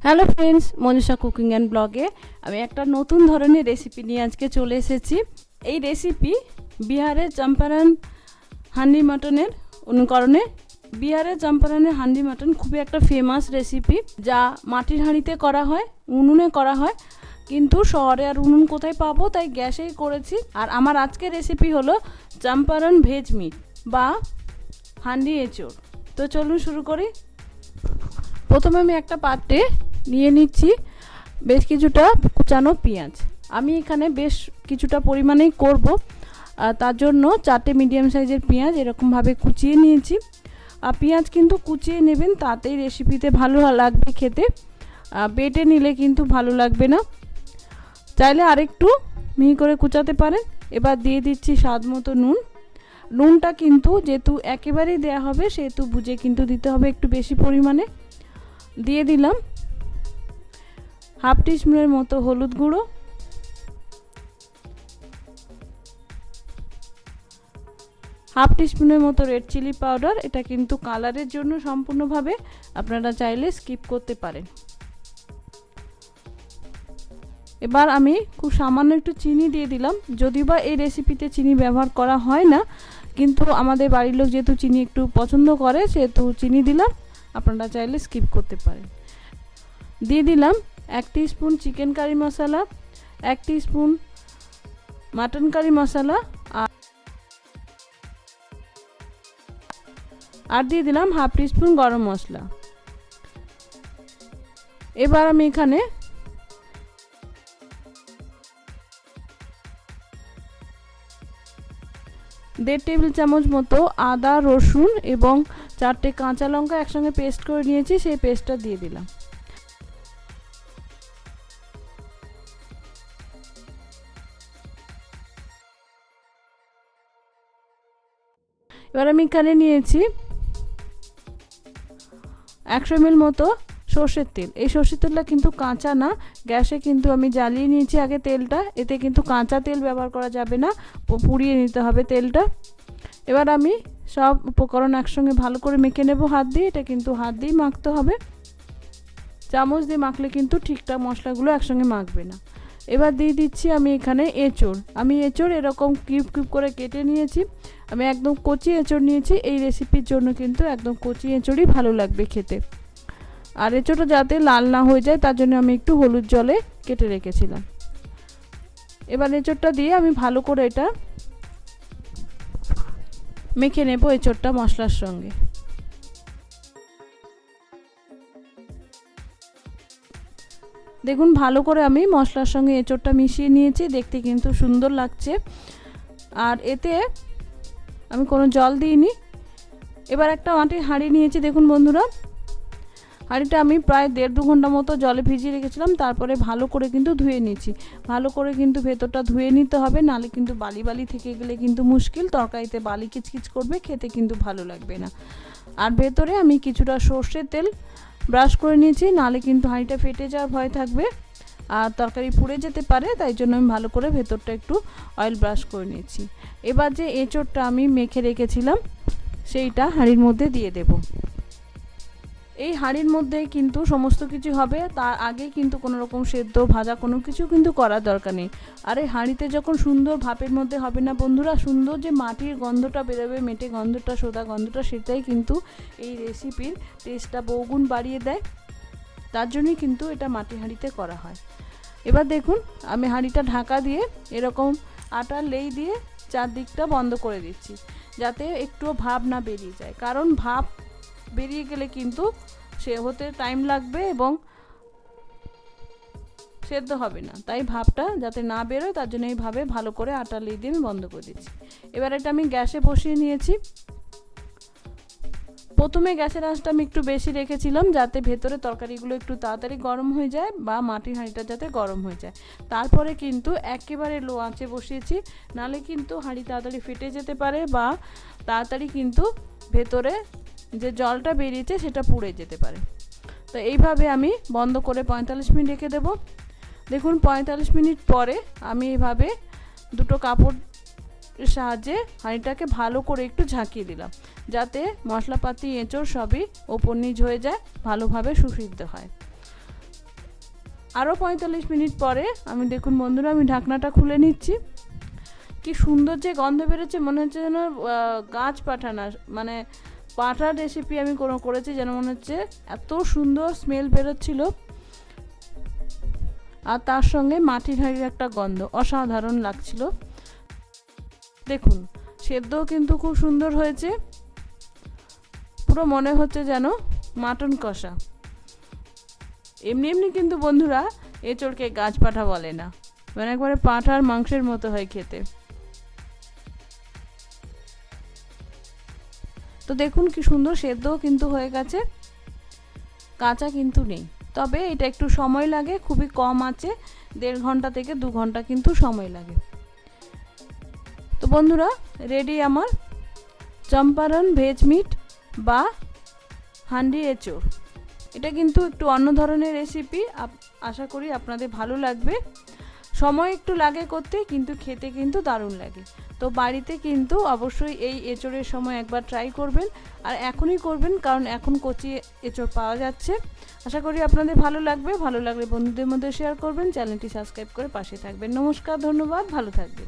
Hello friends, Manisha cooking and ব্লগে আমি একটা নতুন ধরনের রেসিপি নিয়ে আজকে চলে এসেছি। এই রেসিপি বিহারের চম্পারন হান্ডি মাটনের অনুকরণে। বিহারের চম্পারনের হান্ডি মাটন খুবই একটা ফেমাস রেসিপি, যা মাটির হাঁড়িতে করা হয়, উনুনে করা হয়, কিন্তু শহরে আর উনুন কোথায় পাবো, তাই গ্যাসেই করেছি। আর আমার আজকের রেসিপি হলো চাম্পারন ভেজ মিট বা হান্ডি এঁচোড়। তো চলুন শুরু করি। প্রথমে আমি একটা পাত্রে নিয়ে নিচ্ছি বেশ কিছুটা কুচানো পেঁয়াজ। আমি এখানে বেশ কিছুটা পরিমাণেই করব, তার জন্য 4টে মিডিয়াম সাইজের পেঁয়াজ এরকমভাবে কুচিয়ে নিয়েছি। আর পেঁয়াজ কিন্তু কুচিয়ে নেবেন, তাতেই রেসিপিতে ভালো লাগবে খেতে। বেটে নিলে কিন্তু ভালো লাগবে না, চাইলে আরেকটু মিহি করে কুচাতে পারেন। এবার দিয়ে দিচ্ছি স্বাদ মতো নুন। নুনটা কিন্তু যেহেতু একেবারেই দেওয়া হবে, সেহেতু বুঝে কিন্তু দিতে হবে একটু বেশি পরিমাণে। দিয়ে দিলাম হাফ টিস্পুনের মতো হলুদ গুঁড়ো, হাফ টিস্পুনের মতো রেড চিলি পাউডার। এটা কিন্তু কালারের জন্য সম্পূর্ণভাবে, আপনারা চাইলে স্কিপ করতে পারেন। এবার আমি খুব সামান্য একটু চিনি দিয়ে দিলাম, যদিও বা এই রেসিপিতে চিনি ব্যবহার করা হয় না, কিন্তু আমাদের বাড়ির লোক যেহেতু চিনি একটু পছন্দ করে, সেহেতু চিনি দিলাম। আপনারা চাইলে স্কিপ করতে পারেন। দিয়ে দিলাম 1 টিস্পুন চিকেন কারি মশলা, 1 টিস্পুন মাটন কারি মশলা, আর দিয়ে দিলাম হাফ টিস্পুন গরম মশলা। এবার আমি এখানে দেড় টেবিল চামচ মতো আদা, রসুন এবং 4টে কাঁচা লঙ্কা একসঙ্গে পেস্ট করে নিয়েছি, সেই পেস্টটা দিয়ে দিলাম। এবার আমি এখানে নিয়েছি 100 ml মতো সর্ষের তেল। এই সর্ষের তেলটা কিন্তু কাঁচা না, গ্যাসে কিন্তু আমি জ্বালিয়ে নিয়েছি আগে তেলটা। এতে কিন্তু কাঁচা তেল ব্যবহার করা যাবে না, পুড়িয়ে নিতে হবে তেলটা। এবার আমি সব উপকরণ একসঙ্গে ভালো করে মেখে নেব হাত দিয়ে। এটা কিন্তু হাত দিয়েই মাখতে হবে, চামচ দিয়ে মাখলে কিন্তু ঠিকঠাক মশলাগুলো একসঙ্গে মাখবে না। এবার দিয়ে দিচ্ছি আমি এখানে এঁচোড়। আমি এঁচোড় এরকম কিউব কিউব করে কেটে নিয়েছি। আমি একদম কচি এঁচোড় নিয়েছি, এই রেসিপির জন্য কিন্তু একদম কচি এঁচোড়ই ভালো লাগবে খেতে। আর এঁচোড়টা যাতে লাল না হয়ে যায়, তার জন্য আমি একটু হলুদ জলে কেটে রেখেছিলাম। এবার এঁচোড়টা দিয়ে আমি ভালো করে এটা মেখে নেব এঁচোড়টা মশলার সঙ্গে। দেখুন ভালো করে আমি মশলার সঙ্গে এঁচোড়টা মিশিয়ে নিয়েছি, দেখতে কিন্তু সুন্দর লাগছে। আর এতে আমি কোনো জল দিইনি। এবার একটা মাটির হাঁড়ি নিয়েছি। দেখুন বন্ধুরা, হাঁড়িটা আমি প্রায় 1.5-2 ঘন্টা মতো জলে ভিজিয়ে রেখেছিলাম, তারপরে ভালো করে কিন্তু ধুয়ে নিয়েছি। ভালো করে কিন্তু ভেতরটা ধুয়ে নিতে হবে, নাহলে কিন্তু বালি বালি থেকে গেলে কিন্তু মুশকিল, তরকারিতে বালি কিচকিচ করবে, খেতে কিন্তু ভালো লাগবে না। আর ভেতরে আমি কিছুটা সর্ষের তেল ব্রাশ করে নিয়েছি, নাহলে কিন্তু হাঁড়িটা ফেটে যাওয়ার ভয় থাকবে আর তরকারি পুড়ে যেতে পারে, তাই জন্য আমি ভালো করে ভেতরটা একটু অয়েল ব্রাশ করে নিয়েছি। এবার যে এঁচোড়টা আমি মেখে রেখেছিলাম, সেইটা হাঁড়ির মধ্যে দিয়ে দেব। এই হাঁড়ির মধ্যে কিন্তু সমস্ত কিছু হবে, তার আগে কিন্তু কোনো রকম সেদ্ধ ভাজা কোনো কিছু কিন্তু করার দরকার নেই। আর এই হাঁড়িতে যখন সুন্দর ভাপের মধ্যে হবে না বন্ধুরা, সুন্দর যে মাটির গন্ধটা বেরোবে, মেটে গন্ধটা, সোদা গন্ধটা, সেটাই কিন্তু এই রেসিপির টেস্টটা বহুগুণ বাড়িয়ে দেয়। তার জন্যই কিন্তু এটা মাটির হাঁড়িতে করা হয়। এবার দেখুন আমি হাঁড়িটা ঢাকা দিয়ে এরকম আটার লেই দিয়ে চারদিকটা বন্ধ করে দিচ্ছি, যাতে একটুও ভাপ না বেরিয়ে যায়। কারণ ভাপ বেরিয়ে গেলে কিন্তু সে হতে টাইম লাগবে এবং সেদ্ধ হবে না, তাই ভাপটা যাতে না বেরোয় তার জন্য এইভাবে ভালো করে আটা লেই দিয়ে আমি বন্ধ করে দিচ্ছি। এবার এটা আমি গ্যাসে বসিয়ে নিয়েছি। প্রথমে গ্যাসের আঁচটা আমি একটু বেশি রেখেছিলাম, যাতে ভেতরে তরকারিগুলো একটু তাড়াতাড়ি গরম হয়ে যায় বা মাটির হাঁড়িটা যাতে গরম হয়ে যায়। তারপরে কিন্তু একেবারে লো আঁচে বসিয়েছি, নাহলে কিন্তু হাঁড়ি তাড়াতাড়ি ফেটে যেতে পারে বা তাড়াতাড়ি কিন্তু ভেতরে যে জলটা বেরিয়েছে সেটা পুড়ে যেতে পারে। তো এইভাবে আমি বন্ধ করে 45 মিনিট রেখে দেব। দেখুন 45 মিনিট পরে আমি এইভাবে দুটো কাপড় সাহায্যে হাঁড়িটাকে ভালো করে একটু ঝাঁকিয়ে দিলাম, যাতে মশলাপাতি এঁচোড় সবই ওপর নিচ হয়ে যায়, ভালোভাবে সুসিদ্ধ হয়। আরও 45 মিনিট পরে আমি দেখুন বন্ধুরা আমি ঢাকনাটা খুলে নিচ্ছি। কি সুন্দর যে গন্ধ বেরোচ্ছে, মনে হচ্ছে যেন গাছ পাঠা না, মানে পাঠার রেসিপি আমি করেছি যেন মনে হচ্ছে, এত সুন্দর স্মেল বেরোচ্ছিল। আর তার সঙ্গে মাটির হাঁড়ির একটা গন্ধ অসাধারণ লাগছিল। দেখুন সেদ্ধও কিন্তু খুব সুন্দর হয়েছে, পুরো মনে হচ্ছে যেন মাটন কষা। এমনি এমনি কিন্তু বন্ধুরা এঁচড়কে গাছ পাঠা বলে না, মানে একবারে পাঁঠার মাংসের মতো হয় খেতে। তো দেখুন কি সুন্দর সেদ্ধও কিন্তু হয়ে গেছে, কাঁচা কিন্তু নেই। তবে এটা একটু সময় লাগে, খুবই কম আছে, 1.5 ঘন্টা থেকে 2 ঘন্টা কিন্তু সময় লাগে। তো বন্ধুরা রেডি আমার চম্পারন ভেজ মিট বা হান্ডি এঁচড়। এটা কিন্তু একটু অন্য ধরনের রেসিপি, আশা করি আপনাদের ভালো লাগবে। সময় একটু লাগে করতে, কিন্তু খেতে কিন্তু দারুণ লাগে। তো বাড়িতে কিন্তু অবশ্যই এই এঁচড়ের সময় একবার ট্রাই করবেন, আর এখনই করবেন, কারণ এখন কচি এঁচড় পাওয়া যাচ্ছে। আশা করি আপনাদের ভালো লাগবে, ভালো লাগলে বন্ধুদের মধ্যে শেয়ার করবেন, চ্যানেলটি সাবস্ক্রাইব করে পাশে থাকবেন। নমস্কার, ধন্যবাদ, ভালো থাকবেন।